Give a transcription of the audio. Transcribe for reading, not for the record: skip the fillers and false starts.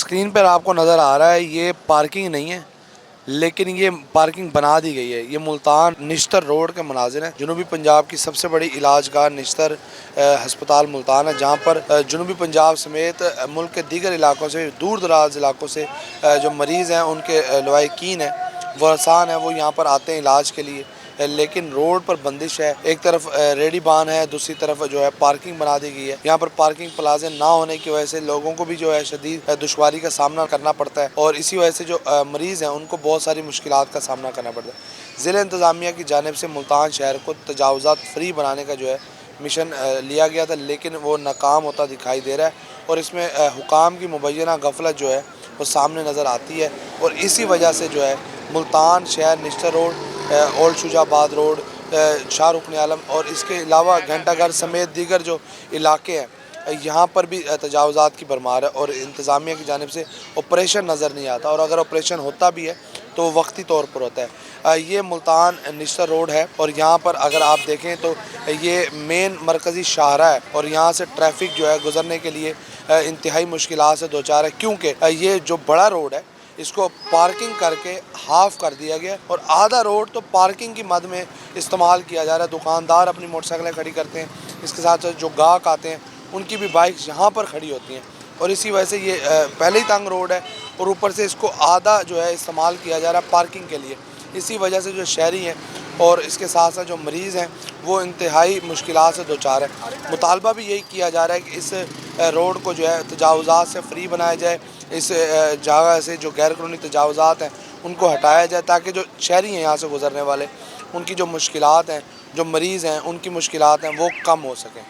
Screen پر آپ کو نظر آ رہا ہے یہ پارکنگ نہیں ہے لیکن یہ پارکنگ بنا دی گئی ہے۔ یہ ملتان نشتر روڈ کے مناظر ہیں۔ جنوبی پنجاب کی سب سے بڑی علاج گاہ نشتر ہسپتال ملتان ہے، جہاں پر جنوبی پنجاب سمیت ملک کے دیگر علاقوں سے، دور دراز علاقوں سے جو مریض ہیں، ان کے لواحقین ہیں، ورثان ہیں، وہ یہاں پر آتے ہیں علاج کے لیے۔ لیکن روڈ پر بندش ہے، ایک طرف ریڈی بان ہے، دوسری طرف جو ہے پارکنگ بنا دی گئی ہے۔ یہاں پر پارکنگ پلازے نہ ہونے کی وجہ سے لوگوں کو بھی جو ہے شدید دشواری کا سامنا کرنا پڑتا ہے، اور اسی وجہ سے جو مریض ہیں ان کو بہت ساری مشکلات کا سامنا کرنا پڑتا ہے۔ ضلع انتظامیہ کی جانب سے ملتان شہر کو تجاوزات فری بنانے کا جو ہے مشن لیا گیا تھا، لیکن وہ ناکام ہوتا دکھائی دے رہا ہے، اور اس میں حکام کی مبینہ غفلت جو ہے وہ سامنے نظر آتی ہے، اور اسی وجہ سے جو ہے ملتان شہر نشتر روڈ، اولڈ شجاع آباد روڈ، شاہ رکن عالم اور اس کے علاوہ گھنٹہ گھر سمیت دیگر جو علاقے ہیں، یہاں پر بھی تجاوزات کی بھرمار ہے، اور انتظامیہ کی جانب سے آپریشن نظر نہیں آتا، اور اگر آپریشن ہوتا بھی ہے تو وہ وقتی طور پر ہوتا ہے۔ یہ ملتان نشتر روڈ ہے، اور یہاں پر اگر آپ دیکھیں تو یہ مین مرکزی شاہراہ ہے، اور یہاں سے ٹریفک جو ہے گزرنے کے لیے انتہائی مشکلات سے دوچار ہے، کیونکہ یہ جو بڑا روڈ ہے اس کو پارکنگ کر کے ہاف کر دیا گیا، اور آدھا روڈ تو پارکنگ کی مد میں استعمال کیا جا رہا ہے۔ دکاندار اپنی موٹر سائیکلیں کھڑی کرتے ہیں، اس کے ساتھ ساتھ جو گاہک آتے ہیں ان کی بھی بائکس یہاں پر کھڑی ہوتی ہیں، اور اسی وجہ سے یہ پہلے ہی تنگ روڈ ہے، اور اوپر سے اس کو آدھا جو ہے استعمال کیا جا رہا ہے پارکنگ کے لیے۔ اسی وجہ سے جو شہری ہیں اور اس کے ساتھ ساتھ جو مریض ہیں وہ انتہائی مشکلات سے دوچار ہیں۔ مطالبہ بھی یہی کیا جا رہا ہے کہ اس روڈ کو جو ہے تجاوزات سے فری بنایا جائے، اس جگہ سے جو غیر قانونی تجاوزات ہیں ان کو ہٹایا جائے، تاکہ جو شہری ہیں یہاں سے گزرنے والے ان کی جو مشکلات ہیں، جو مریض ہیں ان کی مشکلات ہیں وہ کم ہو سکیں۔